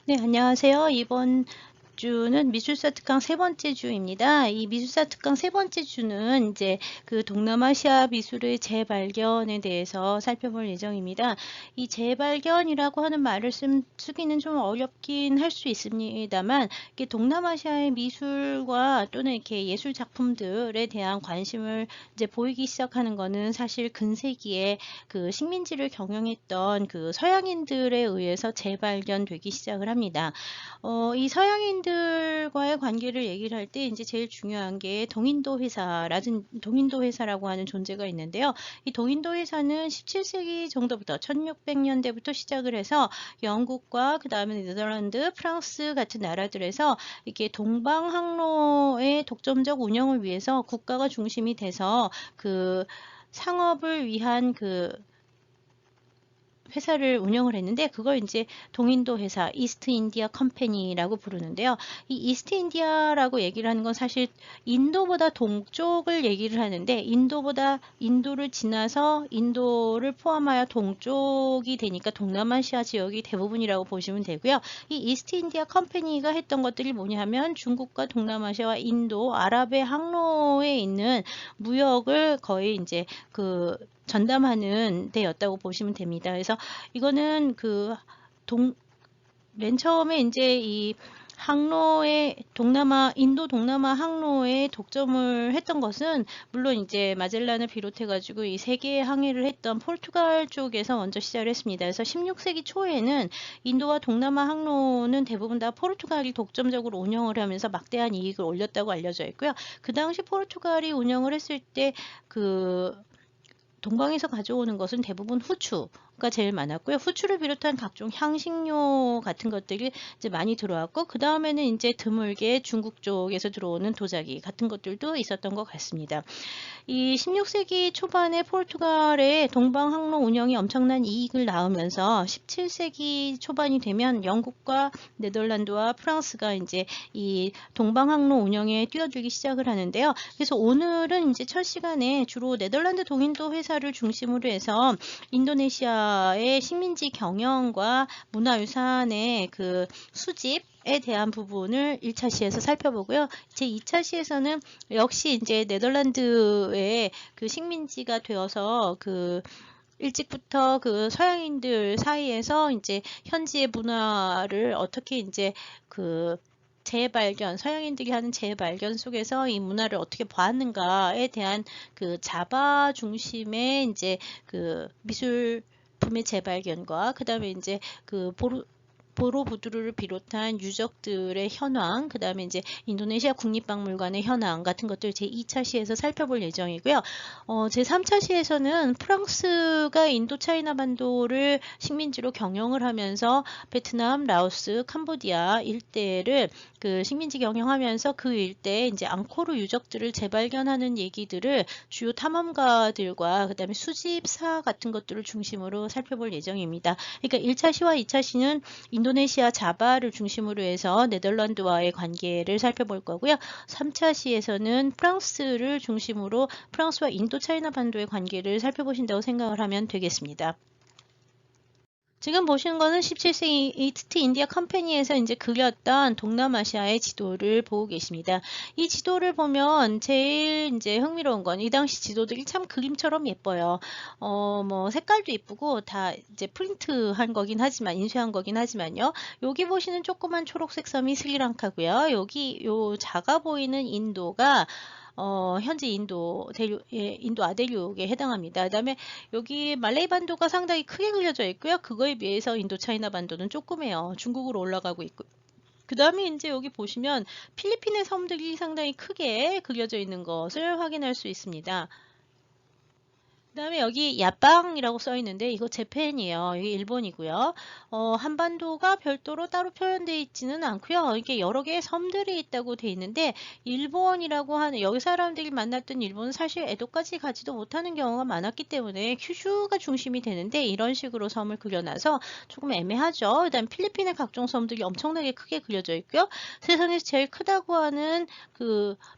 네, 안녕하세요. 이번 주는 미술사 특강 세 번째 주입니다. 이 미술사 특강 세 번째 주는 이제 그 동남아시아 미술의 재발견에 대해서 살펴볼 예정입니다. 이 재발견이라고 하는 말을 쓰기는 좀 어렵긴 할 수 있습니다만, 이게 동남아시아의 미술과 또는 이렇게 예술 작품들에 대한 관심을 이제 보이기 시작하는 거는 사실 근세기에 그 식민지를 경영했던 그 서양인들에 의해서 재발견되기 시작을 합니다. 이 서양인들과의 관계를 얘기를 할 때 이제 제일 중요한 게 동인도 회사라고 하는 존재가 있는데요. 이 동인도 회사는 17세기 정도부터 1600년대부터 시작을 해서 영국과 그 다음에 네덜란드, 프랑스 같은 나라들에서 이렇게 동방 항로의 독점적 운영을 위해서 국가가 중심이 돼서 그 상업을 위한 그 회사를 운영을 했는데, 그걸 이제 동인도 회사, 이스트 인디아 컴퍼니라고 부르는데요. 이 이스트 인디아라고 얘기를 하는 건 사실 인도보다 동쪽을 얘기를 하는데, 인도를 지나서 인도를 포함하여 동쪽이 되니까 동남아시아 지역이 대부분이라고 보시면 되고요. 이 이스트 인디아 컴퍼니가 했던 것들이 뭐냐면 중국과 동남아시아와 인도, 아랍의 항로에 있는 무역을 거의 이제 그 전담하는 데였다고 보시면 됩니다. 그래서 이거는 맨 처음에 이제 이 인도 동남아 항로에 독점을 했던 것은 물론 이제 마젤란을 비롯해 가지고 이 세계 항해를 했던 포르투갈 쪽에서 먼저 시작을 했습니다. 그래서 16세기 초에는 인도와 동남아 항로는 대부분 다 포르투갈이 독점적으로 운영을 하면서 막대한 이익을 올렸다고 알려져 있고요. 그 당시 포르투갈이 운영을 했을 때 동방에서 가져오는 것은 대부분 후추가 제일 많았고요. 후추를 비롯한 각종 향신료 같은 것들이 이제 많이 들어왔고, 그 다음에는 이제 드물게 중국 쪽에서 들어오는 도자기 같은 것들도 있었던 것 같습니다. 이 16세기 초반에 포르투갈의 동방 항로 운영이 엄청난 이익을 낳으면서 17세기 초반이 되면 영국과 네덜란드와 프랑스가 이제 이 동방 항로 운영에 뛰어들기 시작을 하는데요. 그래서 오늘은 이제 첫 시간에 주로 네덜란드 동인도 회사를 중심으로 해서 인도네시아의 식민지 경영과 문화유산의 그 수집에 대한 부분을 1차 시에서 살펴보고요. 제 2차 시에서는 역시 이제 네덜란드의 그 식민지가 되어서 일찍부터 그 서양인들 사이에서 이제 현지의 문화를 어떻게 이제 서양인들이 하는 재발견 속에서 이 문화를 어떻게 보았는가에 대한 그 자바 중심의 이제 그 미술품의 재발견과 그 다음에 이제 보로부두르를 비롯한 유적들의 현황, 그 다음에 이제 인도네시아 국립박물관의 현황 같은 것들 제 2차 시에서 살펴볼 예정이고요. 제 3차 시에서는 프랑스가 인도차이나 반도를 식민지로 경영을 하면서 베트남, 라오스, 캄보디아 일대를 그 식민지 경영하면서 그 일대에 이제 앙코르 유적들을 재발견하는 얘기들을 주요 탐험가들과 그 다음에 수집사 같은 것들을 중심으로 살펴볼 예정입니다. 그러니까 1차 시와 2차 시는 인도네시아 자바를 중심으로 해서 네덜란드와의 관계를 살펴볼 거고요. 3차 시에서는 프랑스를 중심으로 프랑스와 인도차이나 반도의 관계를 살펴보신다고 생각을 하면 되겠습니다. 지금 보시는 거는 17세기 이스트 인디아 컴퍼니에서 이제 그렸던 동남아시아의 지도를 보고 계십니다. 이 지도를 보면 제일 이제 흥미로운 건 이 당시 지도들이 참 그림처럼 예뻐요. 뭐 색깔도 예쁘고 다 이제 프린트한 거긴 하지만 인쇄한 거긴 하지만요. 여기 보시는 조그만 초록색 섬이 스리랑카고요. 여기 요 작아 보이는 인도가 현재 인도 아대륙에 해당합니다. 그다음에 여기 말레이 반도가 상당히 크게 그려져 있고요. 그거에 비해서 인도 차이나 반도는 조그매요. 중국으로 올라가고 있고. 그 다음에 이제 여기 보시면 필리핀의 섬들이 상당히 크게 그려져 있는 것을 확인할 수 있습니다. 그 다음에 여기 야빵이라고 써 있는데 이거 재팬이에요. 이게 일본이고요. 한반도가 별도로 따로 표현되어 있지는 않고요. 이게 여러 개의 섬들이 있다고 돼 있는데 일본이라고 하는 여기 사람들이 만났던 일본은 사실 에도까지 가지도 못하는 경우가 많았기 때문에 큐슈가 중심이 되는데 이런 식으로 섬을 그려놔서 조금 애매하죠. 그다음 필리핀의 각종 섬들이 엄청나게 크게 그려져 있고요. 세상에서 제일 크다고 하는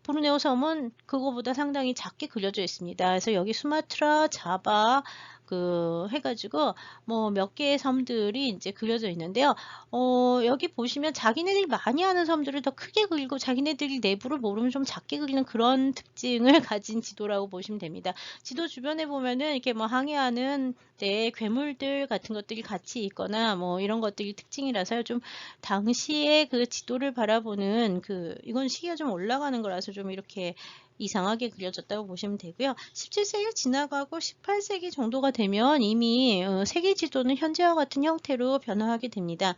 보르네오 섬은 그거보다 상당히 작게 그려져 있습니다. 그래서 여기 수마트라, 자바, 해가지고 뭐 몇 개의 섬들이 이제 그려져 있는데요. 여기 보시면 자기네들이 많이 하는 섬들을 더 크게 그리고 자기네들이 내부를 모르면 좀 작게 그리는 그런 특징을 가진 지도라고 보시면 됩니다. 지도 주변에 보면은 이렇게 뭐 항해하는 데 괴물들 같은 것들이 같이 있거나 뭐 이런 것들이 특징이라서요. 좀 당시에 그 지도를 바라보는 이건 시기가 좀 올라가는 거라서 좀 이렇게 이상하게 그려졌다고 보시면 되고요. 17세기 지나가고 18세기 정도가 되면 이미 세계 지도는 현재와 같은 형태로 변화하게 됩니다.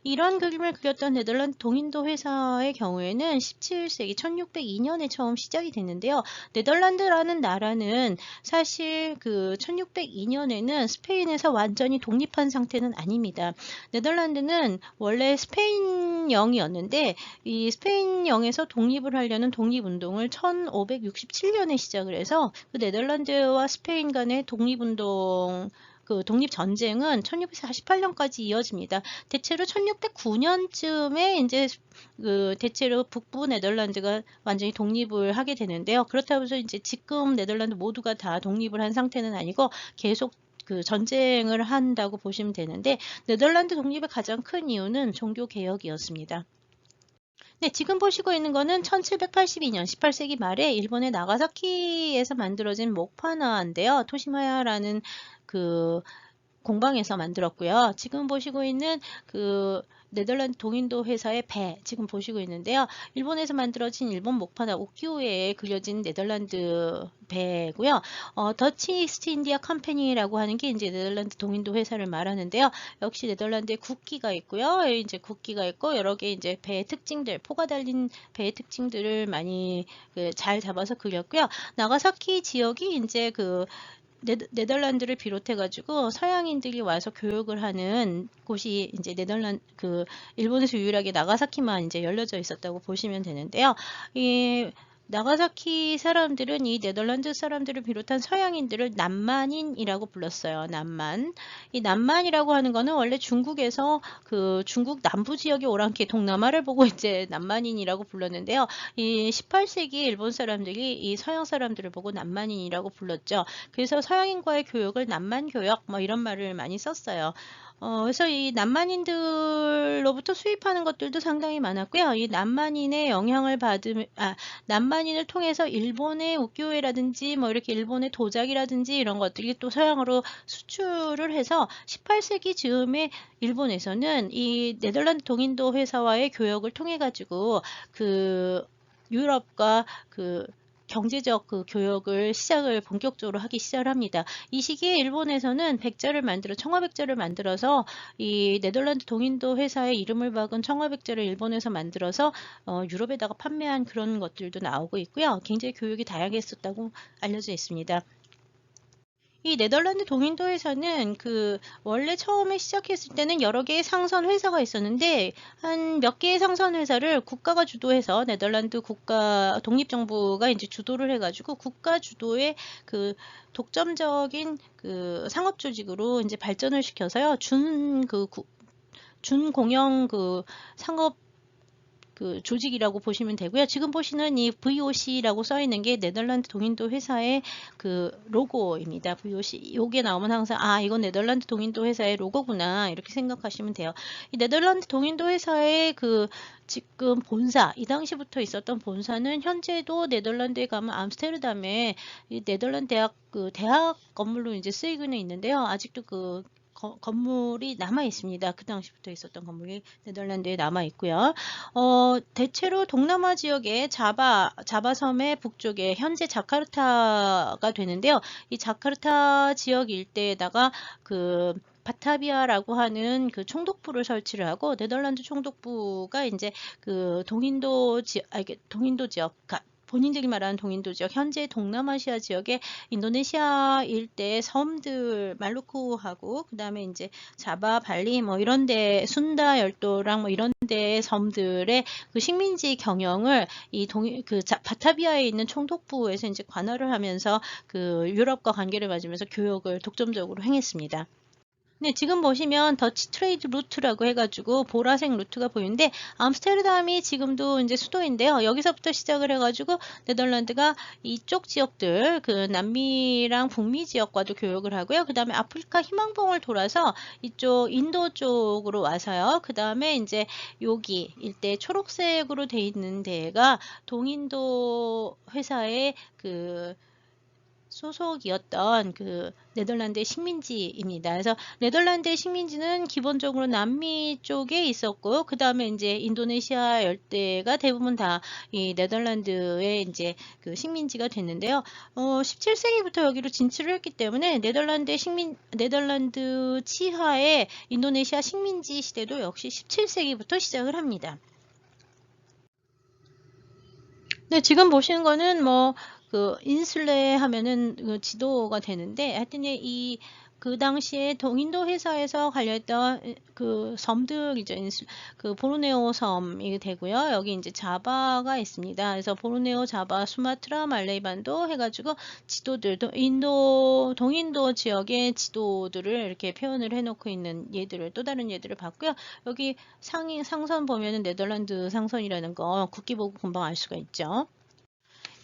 이런 그림을 그렸던 네덜란드 동인도 회사의 경우에는 17세기 1602년에 처음 시작이 됐는데요. 네덜란드라는 나라는 사실 1602년에는 스페인에서 완전히 독립한 상태는 아닙니다. 네덜란드는 원래 스페인령이었는데 이 스페인령에서 독립을 하려는 독립운동을 1567년에 시작을 해서 그 네덜란드와 스페인 간의 독립운동 독립전쟁은 1648년까지 이어집니다. 대체로 1609년쯤에 이제 대체로 북부 네덜란드가 완전히 독립을 하게 되는데요. 그렇다고 해서 이제 지금 네덜란드 모두가 다 독립을 한 상태는 아니고 계속 전쟁을 한다고 보시면 되는데 네덜란드 독립의 가장 큰 이유는 종교 개혁이었습니다. 네, 지금 보시고 있는 거는 1782년 18세기 말에 일본의 나가사키에서 만들어진 목판화인데요. 토시마야라는 공방에서 만들었고요. 지금 보시고 있는 네덜란드 동인도 회사의 배 지금 보시고 있는데요. 일본에서 만들어진 일본 목판화 우키우에에 그려진 네덜란드 배고요. 더치 이스트 인디아 컴퍼니라고 하는 게 이제 네덜란드 동인도 회사를 말하는데요. 역시 네덜란드에 국기가 있고요. 이제 국기가 있고 여러 개 이제 배의 특징들, 포가 달린 배의 특징들을 많이 잘 잡아서 그렸고요. 나가사키 지역이 이제 네덜란드를 비롯해가지고 서양인들이 와서 교육을 하는 곳이 이제 일본에서 유일하게 나가사키만 이제 열려져 있었다고 보시면 되는데요. 이 나가사키 사람들은 이 네덜란드 사람들을 비롯한 서양인들을 남만인이라고 불렀어요. 남만. 이 남만이라고 하는 거는 원래 중국에서 중국 남부 지역의 오랑캐 동남아를 보고 이제 남만인이라고 불렀는데요. 이 18세기 일본 사람들이 이 서양 사람들을 보고 남만인이라고 불렀죠. 그래서 서양인과의 교육을 남만교역 뭐 이런 말을 많이 썼어요. 그래서 이 남만인들로부터 수입하는 것들도 상당히 많았고요. 이 남만인을 통해서 일본의 우키요에라든지 뭐 이렇게 일본의 도자기라든지 이런 것들이 또 서양으로 수출을 해서 18세기 즈음에 일본에서는 이 네덜란드 동인도 회사와의 교역을 통해 가지고 유럽과 경제적 교역을 본격적으로 하기 시작을 합니다. 이 시기에 일본에서는 청화백자를 만들어서 이 네덜란드 동인도 회사의 이름을 박은 청화백자를 일본에서 만들어서 유럽에다가 판매한 그런 것들도 나오고 있고요. 굉장히 교육이 다양했었다고 알려져 있습니다. 이 네덜란드 동인도에서는 원래 처음에 시작했을 때는 여러 개의 상선 회사가 있었는데 한 몇 개의 상선 회사를 국가가 주도해서 네덜란드 국가 독립정부가 이제 주도를 해가지고 국가 주도의 독점적인 상업 조직으로 이제 발전을 시켜서요. 준공영 상업 조직이라고 보시면 되고요. 지금 보시는 이 VOC라고 써 있는 게 네덜란드 동인도 회사의 로고입니다. VOC. 요게 나오면 항상 이건 네덜란드 동인도 회사의 로고구나 이렇게 생각하시면 돼요. 이 네덜란드 동인도 회사의 지금 본사, 이 당시부터 있었던 본사는 현재도 네덜란드에 가면 암스테르담에 이 네덜란드 대학 건물로 이제 쓰이고는 있는데요. 아직도 건물이 남아 있습니다. 그 당시부터 있었던 건물이 네덜란드에 남아 있고요. 대체로 동남아 지역의 자바섬의 북쪽에 현재 자카르타가 되는데요. 이 자카르타 지역 일대에다가 바타비아라고 하는 총독부를 설치를 하고 네덜란드 총독부가 이제 동인도 지역 본인들이 말하는 동인도 지역, 현재 동남아시아 지역의 인도네시아 일대의 섬들, 말루쿠하고, 그 다음에 이제 자바, 발리, 뭐 이런데, 순다 열도랑 뭐 이런데 섬들의 식민지 경영을 바타비아에 있는 총독부에서 이제 관할을 하면서 유럽과 관계를 맺으면서 교역을 독점적으로 행했습니다. 네, 지금 보시면 더치 트레이드 루트라고 해가지고 보라색 루트가 보이는데 암스테르담이 지금도 이제 수도인데요. 여기서부터 시작을 해가지고 네덜란드가 이쪽 지역들 그 남미랑 북미 지역과도 교역을 하고요. 그 다음에 아프리카 희망봉을 돌아서 이쪽 인도 쪽으로 와서요. 그 다음에 이제 여기 일대 초록색으로 돼 있는 데가 동인도 회사의 그 소속이었던 그 네덜란드의 식민지입니다. 그래서 네덜란드의 식민지는 기본적으로 남미 쪽에 있었고, 그 다음에 이제 인도네시아 열대가 대부분 다 이 네덜란드의 이제 그 식민지가 됐는데요. 17세기부터 여기로 진출을 했기 때문에 네덜란드 치하의 인도네시아 식민지 시대도 역시 17세기부터 시작을 합니다. 네, 지금 보시는 거는 뭐 그 인슐레 하면은 그 지도가 되는데 하여튼 그 당시에 동인도 회사에서 관련했던 그 섬들이죠. 그 보르네오 섬이 되고요. 여기 이제 자바가 있습니다. 그래서 보르네오, 자바, 수마트라, 말레이반도 해가지고 지도들, 동인도 지역의 지도들을 이렇게 표현을 해놓고 있는 또 다른 예들을 봤고요. 여기 상선 보면은 네덜란드 상선이라는 거 국기 보고 금방 알 수가 있죠.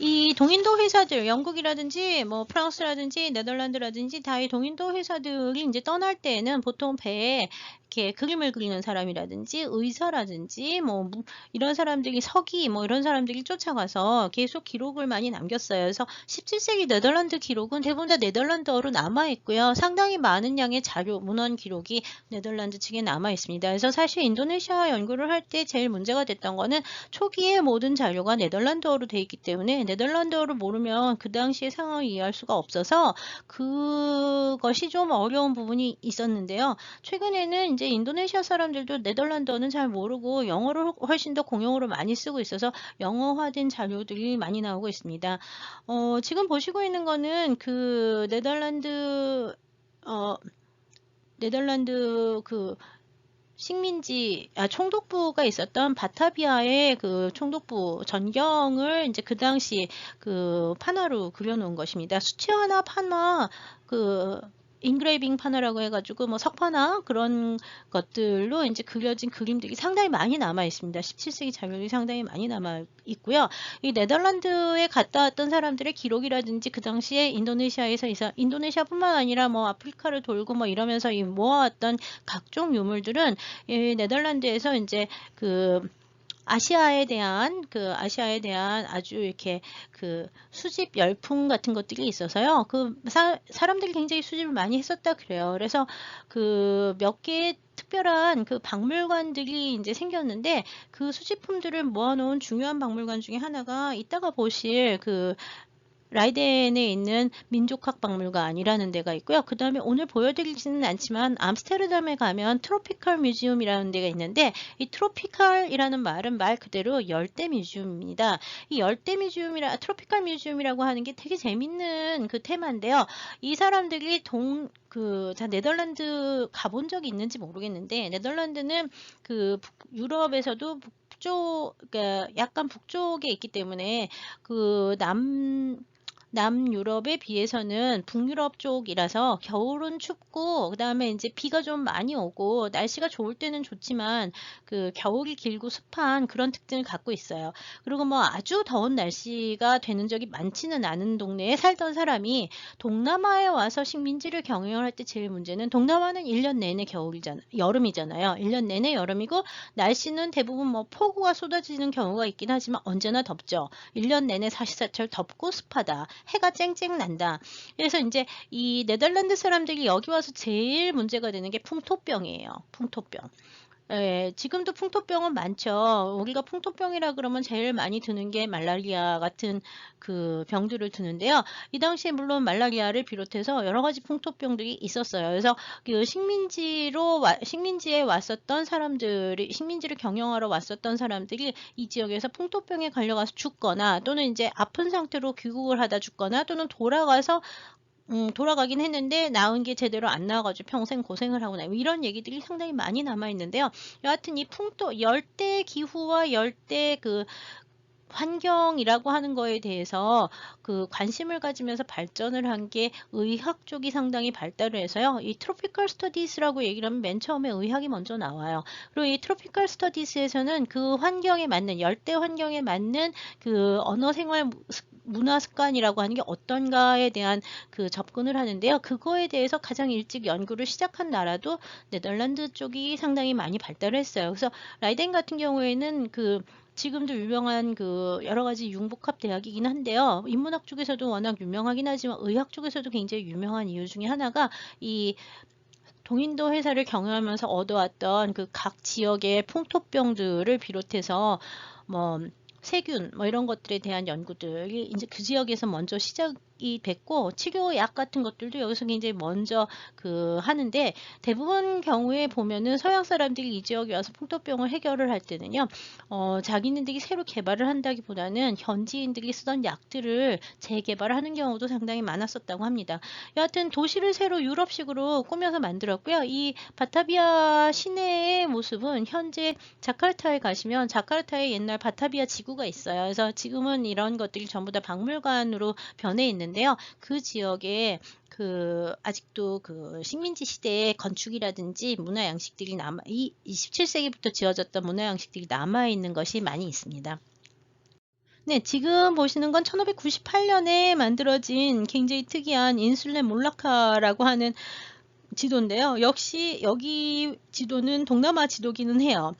이 동인도 회사들, 영국이라든지 뭐 프랑스라든지 네덜란드라든지 다 이 동인도 회사들이 이제 떠날 때에는 보통 배에 이렇게 그림을 그리는 사람이라든지 의사라든지 뭐 이런 사람들이 서기 뭐 이런 사람들이 쫓아가서 계속 기록을 많이 남겼어요. 그래서 17세기 네덜란드 기록은 대부분 다 네덜란드어로 남아 있고요. 상당히 많은 양의 자료, 문헌 기록이 네덜란드 측에 남아 있습니다. 그래서 사실 인도네시아 연구를 할 때 제일 문제가 됐던 거는 초기에 모든 자료가 네덜란드어로 돼 있기 때문에 네덜란드어를 모르면 그 당시의 상황을 이해할 수가 없어서 그것이 좀 어려운 부분이 있었는데요. 최근에는 이제 인도네시아 사람들도 네덜란드어는 잘 모르고 영어를 훨씬 더 공용어로 많이 쓰고 있어서 영어화된 자료들이 많이 나오고 있습니다. 지금 보시고 있는 거는 그 네덜란드 그 총독부가 있었던 바타비아의 그 총독부 전경을 이제 그 당시 그 판화로 그려놓은 것입니다. 수채화나 판화, 그 인그레이빙 판화라고 해가지고 뭐 석판화 그런 것들로 이제 그려진 그림들이 상당히 많이 남아 있습니다. 17세기 자료들이 상당히 많이 남아 있고요. 이 네덜란드에 갔다 왔던 사람들의 기록이라든지 그 당시에 인도네시아뿐만 아니라 뭐 아프리카를 돌고 뭐 이러면서 이 모아왔던 각종 유물들은 이 네덜란드에서 이제 그 아시아에 대한 아주 이렇게 그 수집 열풍 같은 것들이 있어서요. 그 사람들이 굉장히 수집을 많이 했었다 그래요. 그래서 그 몇 개의 특별한 그 박물관들이 이제 생겼는데 그 수집품들을 모아놓은 중요한 박물관 중에 하나가 이따가 보실 그 라이덴에 있는 민족학박물관이라는 데가 있고요. 그 다음에 오늘 보여드리지는 않지만 암스테르담에 가면 트로피컬 뮤지엄이라는 데가 있는데 이 트로피컬이라는 말은 말 그대로 열대 뮤지엄입니다. 이 트로피컬 뮤지엄이라고 하는 게 되게 재밌는 그 테마인데요. 이 사람들이 네덜란드 가본 적이 있는지 모르겠는데 네덜란드는 그 유럽에서도 그러니까 약간 북쪽에 있기 때문에 그 남유럽에 비해서는 북유럽 쪽이라서 겨울은 춥고 그다음에 이제 비가 좀 많이 오고 날씨가 좋을 때는 좋지만 그 겨울이 길고 습한 그런 특징을 갖고 있어요. 그리고 뭐 아주 더운 날씨가 되는 적이 많지는 않은 동네에 살던 사람이 동남아에 와서 식민지를 경영을 할 때 제일 문제는 동남아는 1년 내내 여름이잖아요. 1년 내내 여름이고 날씨는 대부분 뭐 폭우가 쏟아지는 경우가 있긴 하지만 언제나 덥죠. 1년 내내 사시사철 덥고 습하다. 해가 쨍쨍 난다. 그래서 이제 이 네덜란드 사람들이 여기 와서 제일 문제가 되는 게 풍토병이에요. 풍토병. 예, 지금도 풍토병은 많죠. 우리가 풍토병이라 그러면 제일 많이 드는 게 말라리아 같은 그 병들을 드는데요. 이 당시에 물론 말라리아를 비롯해서 여러 가지 풍토병들이 있었어요. 그래서 그 식민지에 왔었던 식민지를 경영하러 왔었던 사람들이 이 지역에서 풍토병에 걸려가서 죽거나 또는 이제 아픈 상태로 귀국을 하다 죽거나 또는 돌아가긴 했는데 나은 게 제대로 안 나와가지고 평생 고생을 하거나 이런 얘기들이 상당히 많이 남아 있는데요. 여하튼 이 열대 기후와 열대 환경이라고 하는 거에 대해서 그 관심을 가지면서 발전을 한 게 의학 쪽이 상당히 발달을 해서요. 이 트로피컬 스터디스라고 얘기를 하면 맨 처음에 의학이 먼저 나와요. 그리고 이 트로피컬 스터디스에서는 그 환경에 맞는 열대 환경에 맞는 그 언어 생활 문화 습관이라고 하는 게 어떤가에 대한 그 접근을 하는데요. 그거에 대해서 가장 일찍 연구를 시작한 나라도 네덜란드 쪽이 상당히 많이 발달을 했어요. 그래서 라이덴 같은 경우에는 그 지금도 유명한 그 여러 가지 융복합 대학이긴 한데요. 인문학 쪽에서도 워낙 유명하긴 하지만 의학 쪽에서도 굉장히 유명한 이유 중에 하나가 이 동인도 회사를 경영하면서 얻어왔던 그 각 지역의 풍토병들을 비롯해서 뭐 세균 뭐 이런 것들에 대한 연구들이 이제 그 지역에서 먼저 시작이 됐고 치료약 같은 것들도 여기서 굉장히 먼저 그 하는데 대부분 경우에 보면은 서양 사람들이 이 지역에 와서 풍토병을 해결을 할 때는요 자기네들이 새로 개발을 한다기보다는 현지인들이 쓰던 약들을 재개발하는 경우도 상당히 많았었다고 합니다. 여하튼 도시를 새로 유럽식으로 꾸며서 만들었고요. 이 바타비아 시내의 모습은 현재 자카르타에 가시면 자카르타에 옛날 바타비아 지구가 있어요. 그래서 지금은 이런 것들이 전부 다 박물관으로 변해 있는데요. 그 지역에 그 아직도 그 식민지 시대의 건축이라든지 문화 양식들이 남아 이 27세기부터 지어졌던 문화 양식들이 남아 있는 것이 많이 있습니다. 네, 지금 보시는 건 1598년에 만들어진 굉장히 특이한 인슐레 몰라카라고 하는 지도인데요. 역시 여기 지도는 동남아 지도기는 해요.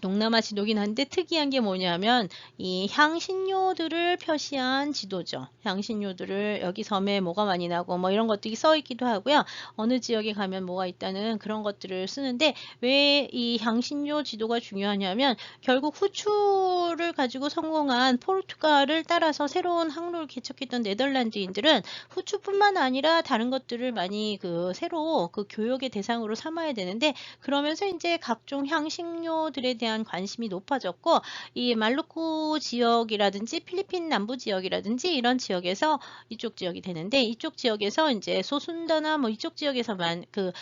동남아 지도긴 한데 특이한 게 뭐냐면 이 향신료들을 표시한 지도죠. 향신료들을 여기 섬에 뭐가 많이 나고 뭐 이런 것들이 써 있기도 하고요. 어느 지역에 가면 뭐가 있다는 그런 것들을 쓰는데 왜 이 향신료 지도가 중요하냐면 결국 후추를 가지고 성공한 포르투갈을 따라서 새로운 항로를 개척했던 네덜란드인들은 후추뿐만 아니라 다른 것들을 많이 그 새로 그 교역의 대상으로 삼아야 되는데 그러면서 이제 각종 향신료들에 대한 관심이 높아졌고 이 말루쿠 지역이라든지 필리핀 남부 지역이라든지 이런 지역에서 이쪽 지역이 되는데 이쪽 지역에서 이제 소순다나 뭐 이쪽 지역에서만 그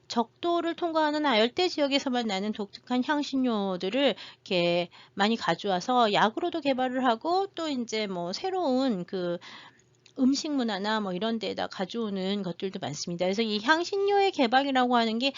적도를 통과하는 열대 지역에서만 나는 독특한 향신료들을 이렇게 많이 가져와서 약으로도 개발을 하고 또 이제 뭐 새로운 그 음식 문화나 뭐 이런 데에다 가져오는 것들도 많습니다. 그래서 이 향신료의 개발이라고 하는 게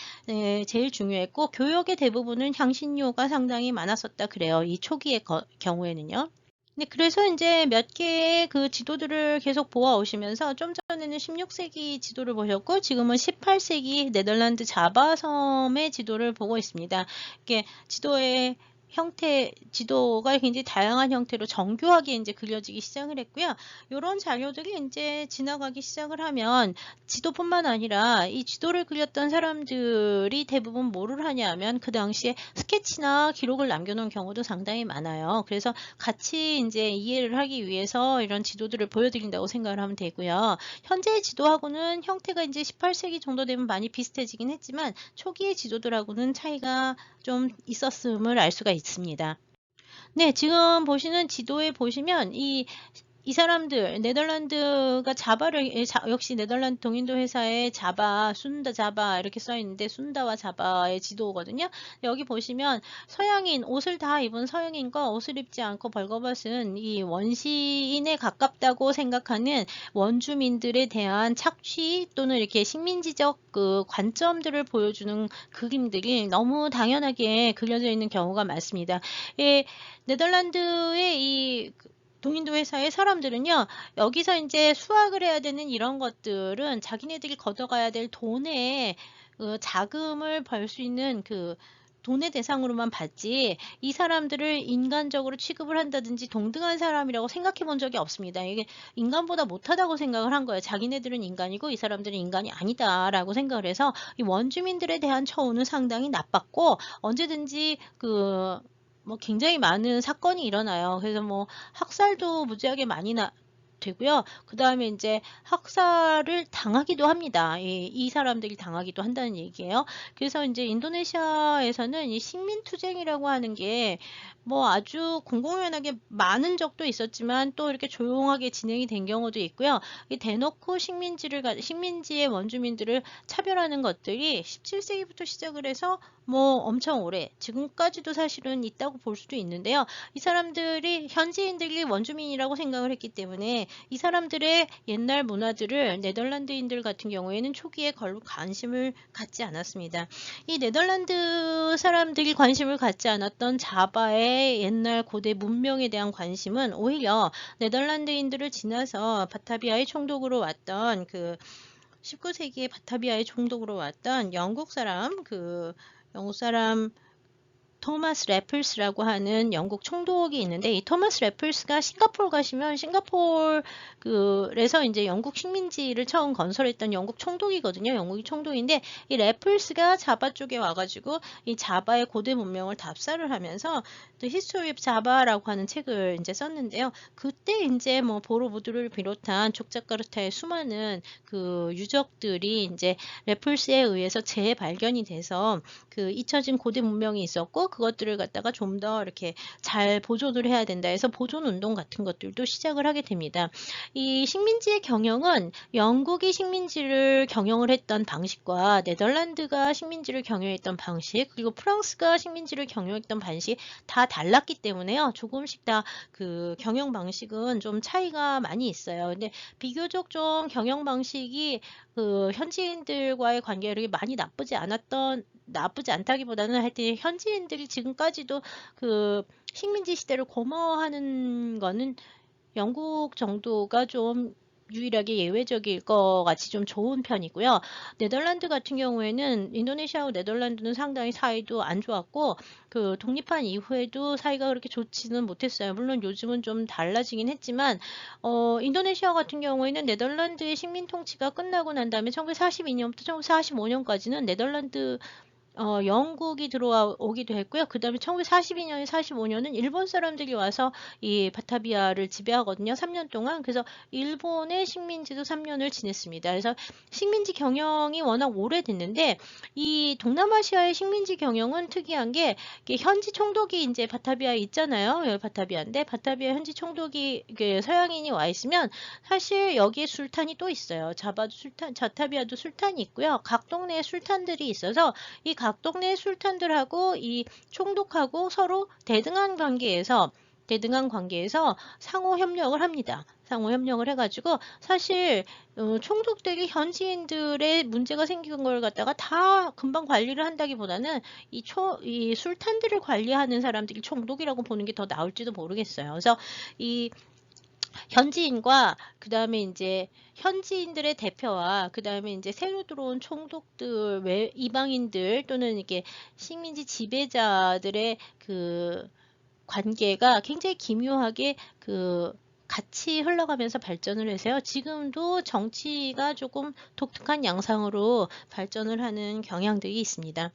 제일 중요했고 교역의 대부분은 향신료가 상당히 많았었다 그래요. 이 초기의 경우에는요. 네, 그래서 이제 몇 개의 그 지도들을 계속 보아 오시면서 좀 전에는 16세기 지도를 보셨고 지금은 18세기 네덜란드 자바섬의 지도를 보고 있습니다. 이게 지도의 형태, 지도가 굉장히 다양한 형태로 정교하게 이제 그려지기 시작을 했고요. 이런 자료들이 이제 지나가기 시작을 하면 지도뿐만 아니라 이 지도를 그렸던 사람들이 대부분 뭐를 하냐면 그 당시에 스케치나 기록을 남겨놓은 경우도 상당히 많아요. 그래서 같이 이제 이해를 하기 위해서 이런 지도들을 보여드린다고 생각을 하면 되고요. 현재의 지도하고는 형태가 이제 18세기 정도 되면 많이 비슷해지긴 했지만 초기의 지도들하고는 차이가 좀 있었음을 알 수가 있습니다. 네, 지금 보시는 지도에 보시면 이 사람들 네덜란드가 자바를 역시 네덜란드 동인도 회사의 자바, 순다 자바 이렇게 써 있는데 순다와 자바의 지도거든요. 여기 보시면 서양인 옷을 다 입은 서양인과 옷을 입지 않고 벌거벗은 이 원시인에 가깝다고 생각하는 원주민들에 대한 착취 또는 이렇게 식민지적 그 관점들을 보여주는 그림들이 너무 당연하게 그려져 있는 경우가 많습니다. 예, 네덜란드의 이 동인도 회사의 사람들은요, 여기서 이제 수확을 해야 되는 이런 것들은 자기네들이 걷어가야 될 돈에 그 자금을 벌 수 있는 그 돈의 대상으로만 봤지 이 사람들을 인간적으로 취급을 한다든지 동등한 사람이라고 생각해 본 적이 없습니다. 이게 인간보다 못하다고 생각을 한 거예요. 자기네들은 인간이고 이 사람들은 인간이 아니다라고 생각을 해서 이 원주민들에 대한 처우는 상당히 나빴고 언제든지 뭐 굉장히 많은 사건이 일어나요. 그래서 뭐 학살도 무지하게 많이 되고요. 그 다음에 이제 학살을 당하기도 합니다. 이 사람들이 당하기도 한다는 얘기예요. 그래서 이제 인도네시아에서는 이 식민투쟁이라고 하는 게 뭐 아주 공공연하게 많은 적도 있었지만 또 이렇게 조용하게 진행이 된 경우도 있고요. 이 대놓고 식민지의 원주민들을 차별하는 것들이 17세기부터 시작을 해서 뭐 엄청 오래 지금까지도 사실은 있다고 볼 수도 있는데요. 이 사람들이 현지인들이 원주민이라고 생각을 했기 때문에 이 사람들의 옛날 문화들을 네덜란드인들 같은 경우에는 초기에 별로 관심을 갖지 않았습니다. 이 네덜란드 사람들이 관심을 갖지 않았던 자바의 옛날 고대 문명에 대한 관심은 오히려 네덜란드인들을 지나서 바타비아의 총독으로 왔던 19세기에 바타비아의 총독으로 왔던 영국 사람 토마스 래플스라고 하는 영국 총독이 있는데, 이 토마스 래플스가 싱가포르 가시면 싱가포르에서 이제 영국 식민지를 처음 건설했던 영국 총독이거든요. 영국이 총독인데 이 래플스가 자바 쪽에 와가지고 이 자바의 고대 문명을 답사를 하면서 The History of Java라고 하는 책을 이제 썼는데요. 그때 이제 뭐 보로부두를 비롯한 족자카르타의 수많은 그 유적들이 이제 래플스에 의해서 재발견이 돼서 그 잊혀진 고대 문명이 있었고 그것들을 갖다가 좀 더 이렇게 잘 보존을 해야 된다 해서 보존 운동 같은 것들도 시작을 하게 됩니다. 이 식민지의 경영은 영국이 식민지를 경영을 했던 방식과 네덜란드가 식민지를 경영했던 방식, 그리고 프랑스가 식민지를 경영했던 방식 다 달랐기 때문에요. 조금씩 다 그 경영 방식은 좀 차이가 많이 있어요. 근데 비교적 좀 경영 방식이 그 현지인들과의 관계를 많이 나쁘지 않다기보다는 하여튼 현지인들이 지금까지도 그 식민지 시대를 고마워하는 거는 영국 정도가 좀 유일하게 예외적일 것 같이 좀 좋은 편이고요. 네덜란드 같은 경우에는 인도네시아하고 네덜란드는 상당히 사이도 안 좋았고 그 독립한 이후에도 사이가 그렇게 좋지는 못했어요. 물론 요즘은 좀 달라지긴 했지만 인도네시아 같은 경우에는 네덜란드의 식민 통치가 끝나고 난 다음에 1942년부터 1945년까지는 네덜란드 영국이 들어오기도 했고요. 그 다음에 1942년, 45년은 일본 사람들이 와서 이 바타비아를 지배하거든요. 3년 동안. 그래서 일본의 식민지도 3년을 지냈습니다. 그래서 식민지 경영이 워낙 오래됐는데 이 동남아시아의 식민지 경영은 특이한 게 현지 총독이 이제 바타비아에 있잖아요. 여기 바타비아인데 바타비아 현지 총독이 서양인이 와 있으면 사실 여기에 술탄이 또 있어요. 자타비아도 술탄이 있고요. 각 동네에 술탄들이 있어서 이 각 동네 술탄들하고 이 총독하고 서로 대등한 관계에서 상호 협력을 합니다. 상호 협력을 해가지고 사실 총독들이 현지인들의 문제가 생긴 걸 갖다가 다 금방 관리를 한다기보다는 이 술탄들을 관리하는 사람들이 총독이라고 보는 게 더 나을지도 모르겠어요. 그래서 이 현지인과 그 다음에 이제 현지인들의 대표와 그 다음에 이제 새로 들어온 총독들, 이방인들 또는 이게 식민지 지배자들의 그 관계가 굉장히 기묘하게 같이 흘러가면서 발전을 해서요. 지금도 정치가 조금 독특한 양상으로 발전을 하는 경향들이 있습니다.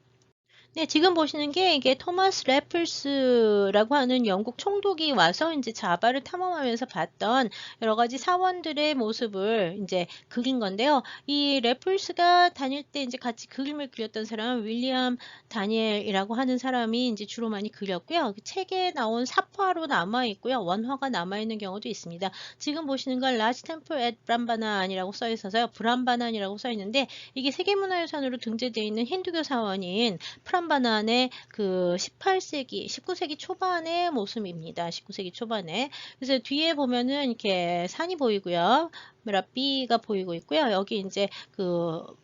네, 지금 보시는 게 이게 토마스 래플스라고 하는 영국 총독이 와서 이제 자바를 탐험하면서 봤던 여러 가지 사원들의 모습을 이제 그린 건데요. 이 래플스가 다닐 때 이제 같이 그림을 그렸던 사람은 윌리엄 다니엘이라고 하는 사람이 이제 주로 많이 그렸고요. 그 책에 나온 사파로 남아 있고요. 원화가 남아 있는 경우도 있습니다. 지금 보시는 건 라지 템플 앳 브람바난이라고 써 있어서요. 브람바난이라고 써 있는데 이게 세계문화유산으로 등재되어 있는 힌두교 사원인 프람바난의 그 19세기 초반의 모습입니다. 19세기 초반에. 그래서 뒤에 보면은 이렇게 산이 보이고요. 메라비가 보이고 있고요. 여기 이제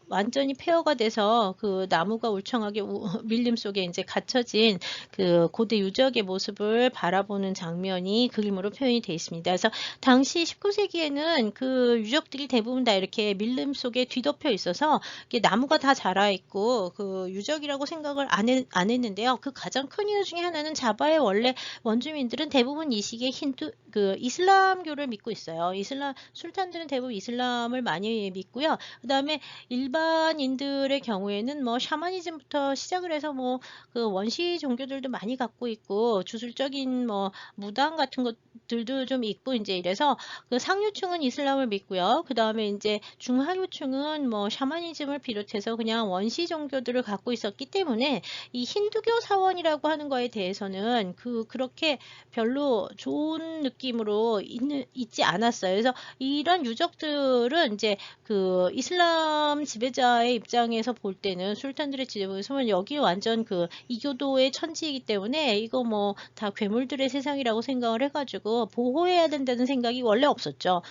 완전히 폐허가 돼서 그 나무가 울창하게 밀림 속에 이제 갇혀진 그 고대 유적의 모습을 바라보는 장면이 그림으로 표현이 되어 있습니다. 그래서 당시 19세기에는 그 유적들이 대부분 다 이렇게 밀림 속에 뒤덮여 있어서 나무가 다 자라 있고 그 유적이라고 생각을 안 했는데요. 그 가장 큰 이유 중에 하나는 자바의 원래 원주민들은 대부분 이 시기에 이슬람교를 믿고 있어요. 술탄들은 대부분 이슬람을 많이 믿고요. 그 다음에 일반인들의 경우에는 뭐 샤머니즘부터 시작을 해서 뭐 그 원시 종교들도 많이 갖고 있고 주술적인 뭐 무당 같은 것 유족들도 좀 있고 이제 이래서 그 상류층은 이슬람을 믿고요. 그 다음에 이제 중하류층은 뭐 샤머니즘을 비롯해서 그냥 원시 종교들을 갖고 있었기 때문에 이 힌두교 사원이라고 하는 거에 대해서는 그렇게 별로 좋은 느낌으로 있지 않았어요. 그래서 이런 유적들은 이제 그 이슬람 지배자의 입장에서 볼 때는 술탄들의 지배에서 여기 완전 그 이교도의 천지이기 때문에 이거 뭐 다 괴물들의 세상이라고 생각을 해가지고 보호해야 된다는 생각이 원래 없었죠.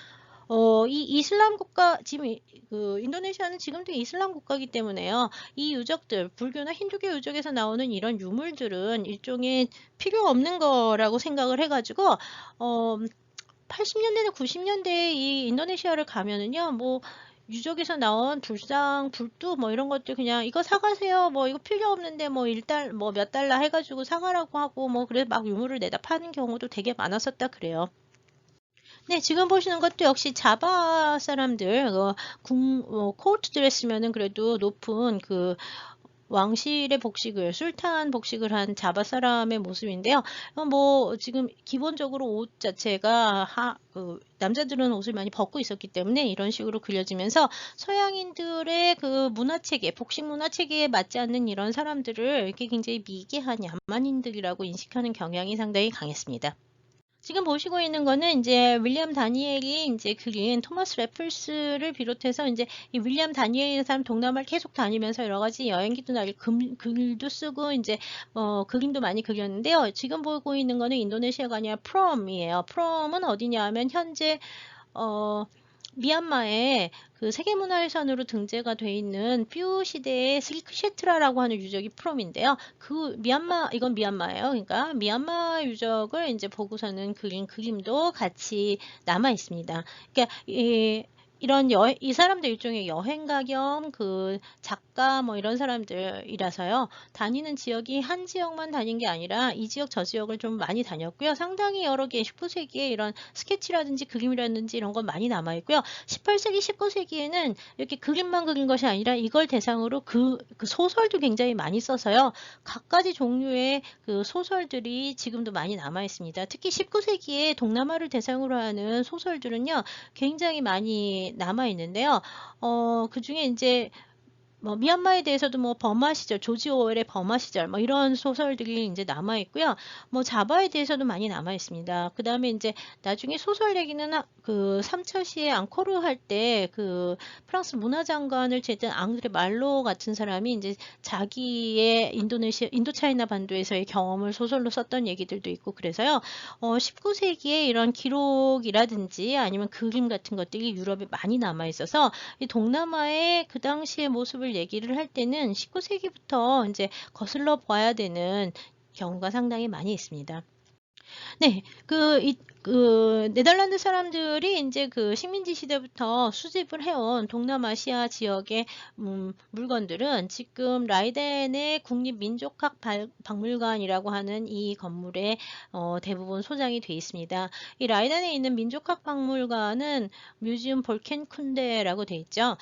이 이슬람 국가, 지금 그 인도네시아는 지금도 이슬람 국가이기 때문에요. 이 유적들, 불교나 힌두교 유적에서 나오는 이런 유물들은 일종의 필요 없는 거라고 생각을 해가지고, 80년대나 90년대에 이 인도네시아를 가면은요, 뭐, 유적에서 나온 불상, 불두 뭐 이런 것들 그냥 이거 사가세요. 뭐 이거 필요 없는데 뭐 뭐 몇 달러 해가지고 사가라고 하고 뭐 그래 막 유물을 내다 파는 경우도 되게 많았었다 그래요. 네, 지금 보시는 것도 역시 자바 사람들, 코트 드레스면은 그래도 높은 그 왕실의 복식을, 술탄 복식을 한 자바 사람의 모습인데요. 뭐, 지금 기본적으로 옷 자체가 남자들은 옷을 많이 벗고 있었기 때문에 이런 식으로 그려지면서 서양인들의 그 문화체계, 복식 문화체계에 맞지 않는 이런 사람들을 이렇게 굉장히 미개한 야만인들이라고 인식하는 경향이 상당히 강했습니다. 지금 보시고 있는 거는 이제 윌리엄 다니엘이 이제 그린 토마스 래플스를 비롯해서 이제 이 윌리엄 다니엘이라는 사람 동남아를 계속 다니면서 여러 가지 여행기도 날리고 글도 쓰고 이제 그림도 많이 그렸는데요. 지금 보고 있는 거는 인도네시아가 아니라 프롬이에요. 프롬은 어디냐 하면 현재 미얀마에 그 세계문화유산으로 등재가 돼 있는 퓨 시대의 실크셰트라라고 하는 유적이 프롬인데요. 이건 미얀마예요. 그러니까 미얀마 유적을 이제 보고서는 그린 그림도 같이 남아 있습니다. 그러니까 이 사람들 일종의 여행가 겸 그 작가 뭐 이런 사람들이라서요. 다니는 지역이 한 지역만 다닌 게 아니라 이 지역 저 지역을 좀 많이 다녔고요. 상당히 여러 개 19세기에 이런 스케치라든지 그림이라든지 이런 건 많이 남아 있고요. 18세기, 19세기에는 이렇게 그림만 그린 것이 아니라 이걸 대상으로 그 소설도 굉장히 많이 써서요. 각가지 종류의 그 소설들이 지금도 많이 남아 있습니다. 특히 19세기에 동남아를 대상으로 하는 소설들은요. 굉장히 많이 남아 있는데요. 그 중에 이제 뭐 미얀마에 대해서도 뭐 버마 시절, 조지 오웰의 버마 시절 뭐 이런 소설들이 이제 남아 있고요. 뭐 자바에 대해서도 많이 남아 있습니다. 그 다음에 이제 나중에 소설 얘기는 그 3차 시에 앙코르 할 때 그 프랑스 문화장관을 제든 앙드레 말로 같은 사람이 이제 자기의 인도차이나 반도에서의 경험을 소설로 썼던 얘기들도 있고 그래서요. 19세기에 이런 기록이라든지 아니면 그림 같은 것들이 유럽에 많이 남아 있어서 이 동남아의 그 당시의 모습을 얘기를 할 때는 19세기부터 이제 거슬러 봐야 되는 경우가 상당히 많이 있습니다. 네, 네덜란드 사람들이 이제 그 식민지 시대부터 수집을 해온 동남아시아 지역의 물건들은 지금 라이덴의 국립민족학 박물관이라고 하는 이 건물에 대부분 소장이 되어 있습니다. 이 라이덴에 있는 민족학 박물관은 뮤지엄 볼켄쿤데라고 되어 있죠.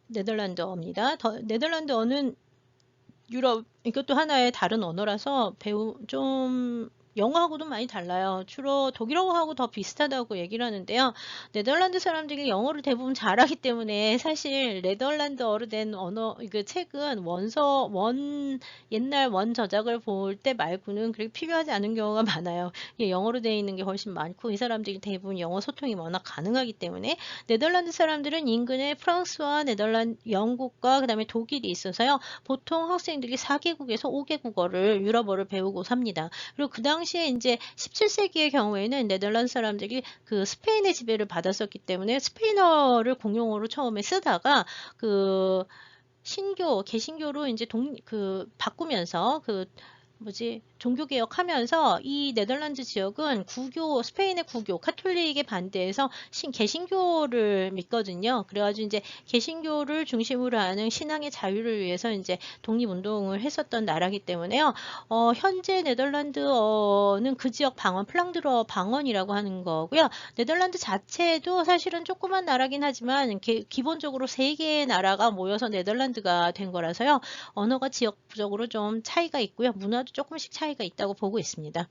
네덜란드어입니다. 네덜란드어는 유럽 이것도 하나의 다른 언어라서 좀 영어하고도 많이 달라요. 주로 독일어하고 더 비슷하다고 얘기를 하는데요. 네덜란드 사람들이 영어를 대부분 잘하기 때문에 사실 네덜란드어로 된 그 책은 옛날 원 저작을 볼 때 말고는 그렇게 필요하지 않은 경우가 많아요. 영어로 되어 있는 게 훨씬 많고 이 사람들이 대부분 영어 소통이 워낙 가능하기 때문에 네덜란드 사람들은 인근에 프랑스와 영국과 그다음에 독일이 있어서요. 보통 학생들이 4개국에서 5개국어를 유럽어를 배우고 삽니다. 그리고 그 당시에 이제 17세기의 경우에는 네덜란드 사람들이 그 스페인의 지배를 받았었기 때문에 스페인어를 공용어로 처음에 쓰다가 그 개신교로 이제 바꾸면서 종교개혁하면서 이 네덜란드 지역은 스페인의 카톨릭에 반대해서 개신교를 믿거든요. 그래가지고 이제 개신교를 중심으로 하는 신앙의 자유를 위해서 이제 독립운동을 했었던 나라기 때문에요. 현재 네덜란드어는 그 지역 플랑드러 방언이라고 하는 거고요. 네덜란드 자체도 사실은 조그만 나라긴 하지만 기본적으로 3개의 나라가 모여서 네덜란드가 된 거라서요. 언어가 지역적으로 좀 차이가 있고요. 문화도 조금씩 차이가 있다고 보고 있습니다.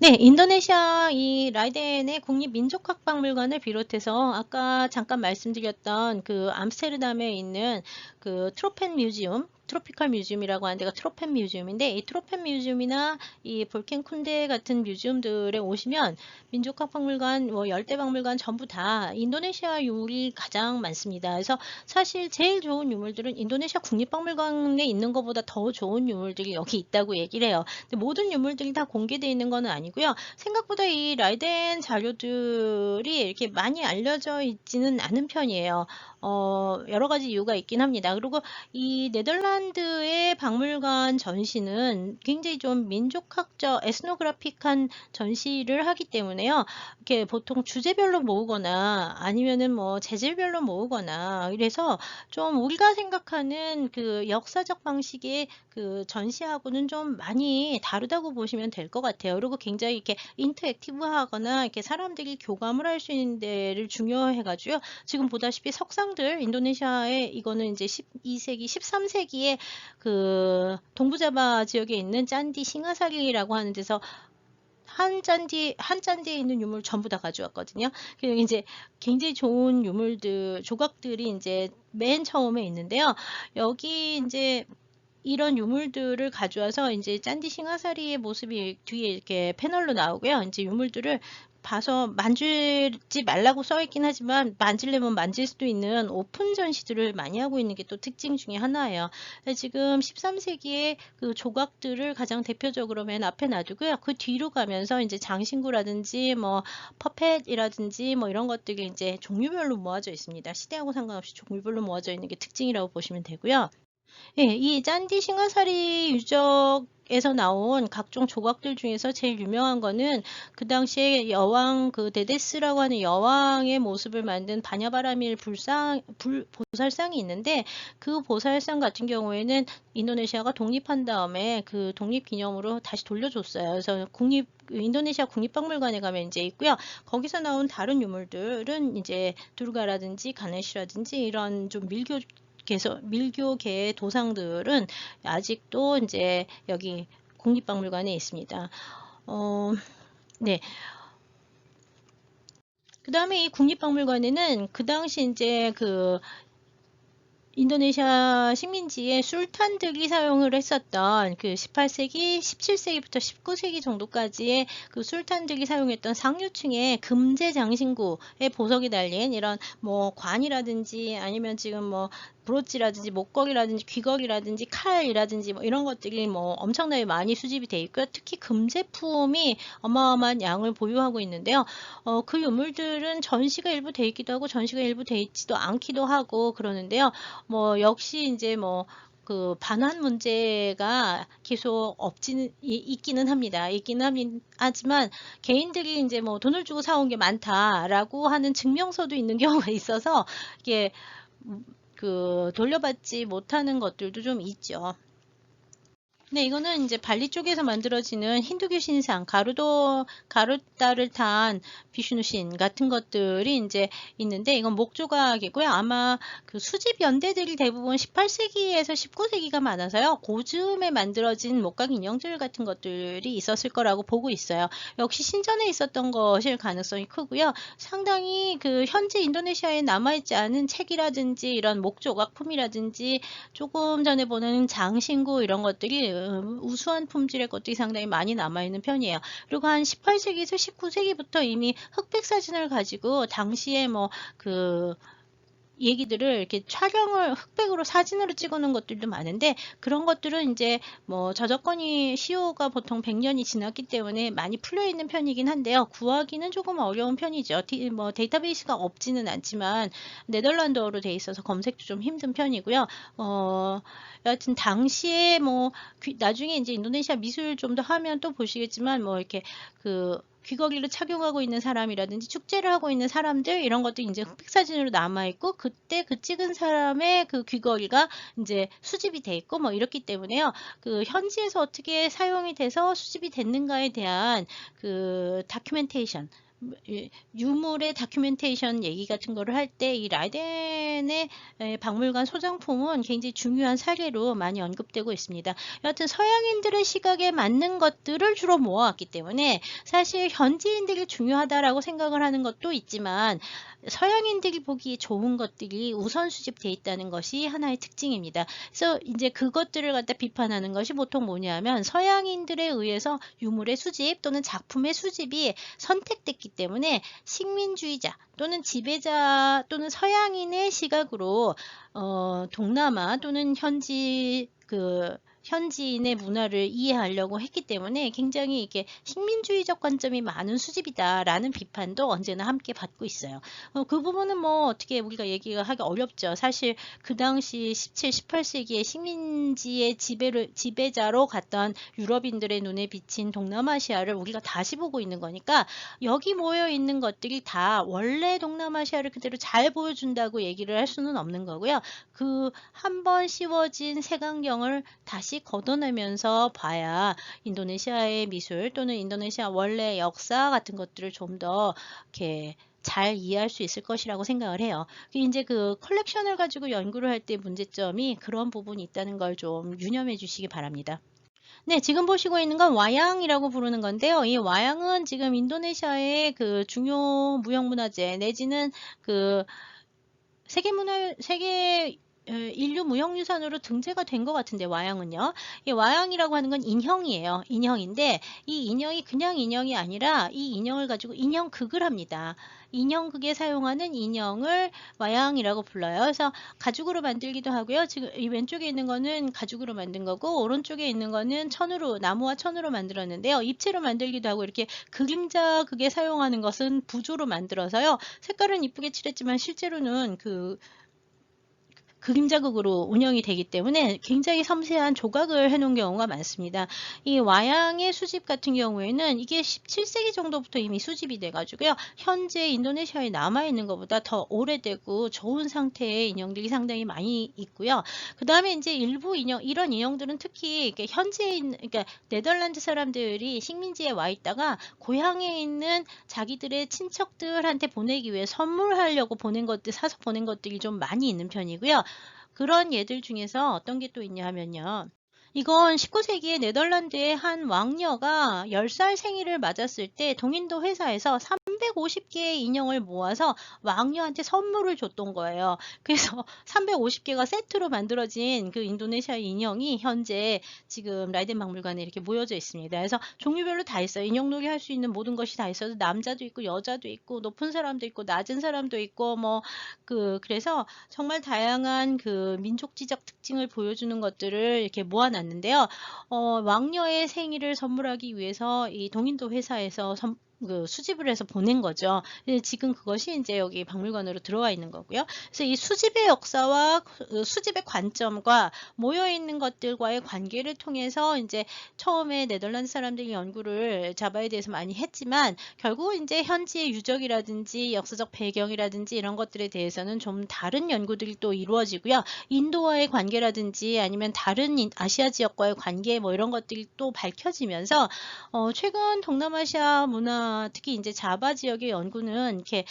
네, 인도네시아 이 라이덴의 국립민족학박물관을 비롯해서 아까 잠깐 말씀드렸던 그 암스테르담에 있는 그 트로펜 뮤지엄, 트로피컬 뮤지엄이라고 하는 데가 트로펜 뮤지엄인데, 이 트로펜 뮤지엄이나 이 볼켄 쿤데 같은 뮤지엄들에 오시면 민족학박물관, 뭐 열대박물관 전부 다 인도네시아 유물이 가장 많습니다. 그래서 사실 제일 좋은 유물들은 인도네시아 국립박물관에 있는 것보다 더 좋은 유물들이 여기 있다고 얘기를 해요. 근데 모든 유물들이 다 공개되어 있는 건 아니고요. 생각보다 이 라이덴 자료들이 이렇게 많이 알려져 있지는 않은 편이에요. 여러 가지 이유가 있긴 합니다. 그리고 이 네덜란드의 박물관 전시는 굉장히 좀 민족학적, 에스노그래픽한 전시를 하기 때문에요. 이렇게 보통 주제별로 모으거나 아니면은 뭐 재질별로 모으거나 이래서 좀 우리가 생각하는 그 역사적 방식의 그 전시하고는 좀 많이 다르다고 보시면 될 것 같아요. 그리고 굉장히 이렇게 인터랙티브하거나 이렇게 사람들이 교감을 할 수 있는 데를 중요해가지고요. 지금 보다시피 석상들, 인도네시아의 이거는 이제 12세기, 13세기에 그 동부자바 지역에 있는 짠디 싱하사리라고 하는 데서 한 잔디에 있는 유물 전부 다 가져왔거든요. 그리고 이제 굉장히 좋은 유물들, 조각들이 이제 맨 처음에 있는데요. 여기 이제 이런 유물들을 가져와서 이제 짠디 싱하사리의 모습이 뒤에 이렇게 패널로 나오고요. 이제 유물들을 봐서 만지지 말라고 써 있긴 하지만 만지려면 만질 수도 있는 오픈 전시들을 많이 하고 있는 게 또 특징 중에 하나예요. 지금 13세기의 그 조각들을 가장 대표적으로 맨 앞에 놔두고요. 그 뒤로 가면서 이제 장신구라든지 뭐 퍼펫이라든지 뭐 이런 것들이 이제 종류별로 모아져 있습니다. 시대하고 상관없이 종류별로 모아져 있는 게 특징이라고 보시면 되고요. 예, 이 짠디 싱하사리 유적에서 나온 각종 조각들 중에서 제일 유명한 거는 그 당시에 여왕 그 데데스라고 하는 여왕의 모습을 만든 바냐바라밀 보살상이 있는데, 그 보살상 같은 경우에는 인도네시아가 독립한 다음에 그 독립 기념으로 다시 돌려줬어요. 그래서 인도네시아 국립박물관에 가면 이제 있고요. 거기서 나온 다른 유물들은 이제 두르가라든지 가네시라든지 이런 좀 밀교계의 도상들은 아직도 이제 여기 국립박물관에 있습니다. 네. 그 다음에 이 국립박물관에는 그 당시 이제 그 인도네시아 식민지의 술탄들이 사용을 했었던 그 18세기, 17세기부터 19세기 정도까지의 그 술탄들이 사용했던 상류층의 금제 장신구의 보석이 달린 이런 뭐 관이라든지 아니면 지금 뭐 브로치라든지 목걸이라든지 귀걸이라든지 칼이라든지 뭐 이런 것들이 뭐 엄청나게 많이 수집이 돼 있고요. 특히 금제품이 어마어마한 양을 보유하고 있는데요. 그 유물들은 전시가 일부 돼 있기도 하고 전시가 일부 돼 있지도 않기도 하고 그러는데요. 뭐 역시 이제 뭐 그 반환 문제가 계속 있기는 합니다. 하지만 개인들이 이제 뭐 돈을 주고 사온 게 많다라고 하는 증명서도 있는 경우가 있어서 이게 그 돌려받지 못하는 것들도 좀 있죠. 네, 이거는 이제 발리 쪽에서 만들어지는 힌두교 신상, 가루다를 탄 비슈누신 같은 것들이 이제 있는데, 이건 목조각이고요. 아마 그 수집 연대들이 대부분 18세기에서 19세기가 많아서요. 고즈음에 만들어진 목각 인형들 같은 것들이 있었을 거라고 보고 있어요. 역시 신전에 있었던 것일 가능성이 크고요. 상당히 그 현재 인도네시아에 남아있지 않은 책이라든지 이런 목조각품이라든지 조금 전에 보는 장신구 이런 것들이 우수한 품질의 것들이 상당히 많이 남아있는 편이에요. 그리고 한 18세기에서 19세기부터 이미 흑백 사진을 가지고 당시에 뭐 그 얘기들을 이렇게 흑백으로 사진으로 찍어놓은 것들도 많은데, 그런 것들은 이제 뭐 저작권이 시효가 보통 100년이 지났기 때문에 많이 풀려 있는 편이긴 한데요. 구하기는 조금 어려운 편이죠. 뭐 데이터베이스가 없지는 않지만 네덜란드어로 돼 있어서 검색도 좀 힘든 편이고요. 여하튼 당시에 뭐 나중에 이제 인도네시아 미술 좀 더 하면 또 보시겠지만 뭐 이렇게 그 귀걸이를 착용하고 있는 사람이라든지 축제를 하고 있는 사람들 이런 것도 이제 흑백 사진으로 남아 있고, 그때 그 찍은 사람의 그 귀걸이가 이제 수집이 돼 있고 뭐 이렇기 때문에요. 그 현지에서 어떻게 사용이 돼서 수집이 됐는가에 대한 그 다큐멘테이션, 유물의 다큐멘테이션 얘기 같은 거를 할 때 이 라덴의 박물관 소장품은 굉장히 중요한 사례로 많이 언급되고 있습니다. 여하튼 서양인들의 시각에 맞는 것들을 주로 모아왔기 때문에 사실 현지인들이 중요하다라고 생각을 하는 것도 있지만 서양인들이 보기 좋은 것들이 우선 수집되어 있다는 것이 하나의 특징입니다. 그래서 이제 그것들을 갖다 비판하는 것이 보통 뭐냐면 서양인들에 의해서 유물의 수집 또는 작품의 수집이 선택됐기 때문에 식민주의자 또는 지배자 또는 서양인의 시각으로 동남아 또는 현지인의 문화를 이해하려고 했기 때문에 굉장히 이게 식민주의적 관점이 많은 수집이다라는 비판도 언제나 함께 받고 있어요. 그 부분은 뭐 어떻게 우리가 얘기가 하기 어렵죠. 사실 그 당시 17, 18세기에 식민지의 지배자로 갔던 유럽인들의 눈에 비친 동남아시아를 우리가 다시 보고 있는 거니까 여기 모여 있는 것들이 다 원래 동남아시아를 그대로 잘 보여준다고 얘기를 할 수는 없는 거고요. 그 한 번 씌워진 색안경을 다시 걷어내면서 봐야 인도네시아의 미술 또는 인도네시아 원래 역사 같은 것들을 좀 더 이렇게 잘 이해할 수 있을 것이라고 생각을 해요. 이제 그 컬렉션을 가지고 연구를 할 때 문제점이 그런 부분이 있다는 걸 좀 유념해 주시기 바랍니다. 네, 지금 보시고 있는 건 와양이라고 부르는 건데요. 이 와양은 지금 인도네시아의 그 중요 무형문화재 내지는 그 세계 인류 무형유산으로 등재가 된 것 같은데 와양은요. 이 와양이라고 하는 건 인형이에요. 인형인데 이 인형이 그냥 인형이 아니라 이 인형을 가지고 인형극을 합니다. 인형극에 사용하는 인형을 와양이라고 불러요. 그래서 가죽으로 만들기도 하고요. 지금 이 왼쪽에 있는 거는 가죽으로 만든 거고 오른쪽에 있는 거는 나무와 천으로 만들었는데요. 입체로 만들기도 하고 이렇게 그림자 극에 사용하는 것은 부조로 만들어서요. 색깔은 이쁘게 칠했지만 실제로는 그림자극으로 운영이 되기 때문에 굉장히 섬세한 조각을 해놓은 경우가 많습니다. 이 와양의 수집 같은 경우에는 이게 17세기 정도부터 이미 수집이 돼가지고요. 현재 인도네시아에 남아있는 것보다 더 오래되고 좋은 상태의 인형들이 상당히 많이 있고요. 그 다음에 이제 일부 이런 인형들은 특히 그러니까 네덜란드 사람들이 식민지에 와 있다가 고향에 있는 자기들의 친척들한테 보내기 위해 선물하려고 사서 보낸 것들이 좀 많이 있는 편이고요. 그런 예들 중에서 어떤 게 또 있냐 하면요. 이건 19세기에 네덜란드의 한 왕녀가 10살 생일을 맞았을 때 동인도 회사에서 350개의 인형을 모아서 왕녀한테 선물을 줬던 거예요. 그래서 350개가 세트로 만들어진 그 인도네시아 인형이 현재 지금 라이덴 박물관에 이렇게 모여져 있습니다. 그래서 종류별로 다 있어요. 인형놀이 할 수 있는 모든 것이 다 있어서 남자도 있고 여자도 있고 높은 사람도 있고 낮은 사람도 있고 그래서 정말 다양한 그 민족지적 특징을 보여주는 것들을 이렇게 모아놨는데요. 왕녀의 생일을 선물하기 위해서 이 동인도 회사에서 수집을 해서 보낸 거죠. 지금 그것이 이제 여기 박물관으로 들어와 있는 거고요. 그래서 이 수집의 역사와 수집의 관점과 모여 있는 것들과의 관계를 통해서 이제 처음에 네덜란드 사람들이 연구를 자바에 대해서 많이 했지만 결국은 이제 현지의 유적이라든지 역사적 배경이라든지 이런 것들에 대해서는 좀 다른 연구들이 또 이루어지고요. 인도와의 관계라든지 아니면 다른 아시아 지역과의 관계 이런 것들이 또 밝혀지면서 최근 동남아시아 문화 특히 이제 자바 지역의 연구는 이렇게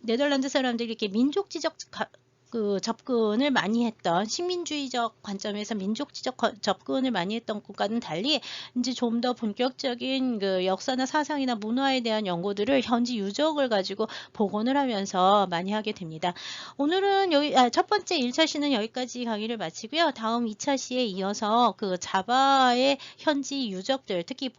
네덜란드 사람들이 이렇게 민족지적 접근을 많이 했던 식민주의적 관점에서 민족지적 접근을 많이 했던 것과는 달리 이제 좀 더 본격적인 그 역사나 사상이나 문화에 대한 연구들을 현지 유적을 가지고 복원을 하면서 많이 하게 됩니다. 오늘은 첫 번째 1차 시는 여기까지 강의를 마치고요. 다음 2차 시에 이어서 그 자바의 현지 유적들, 특히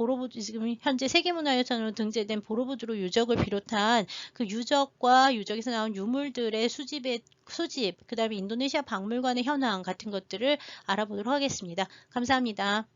지금 현재 세계문화유산으로 등재된 보로부두르 유적을 비롯한 그 유적과 유적에서 나온 유물들의 수집, 그 다음에 인도네시아 박물관의 현황 같은 것들을 알아보도록 하겠습니다. 감사합니다.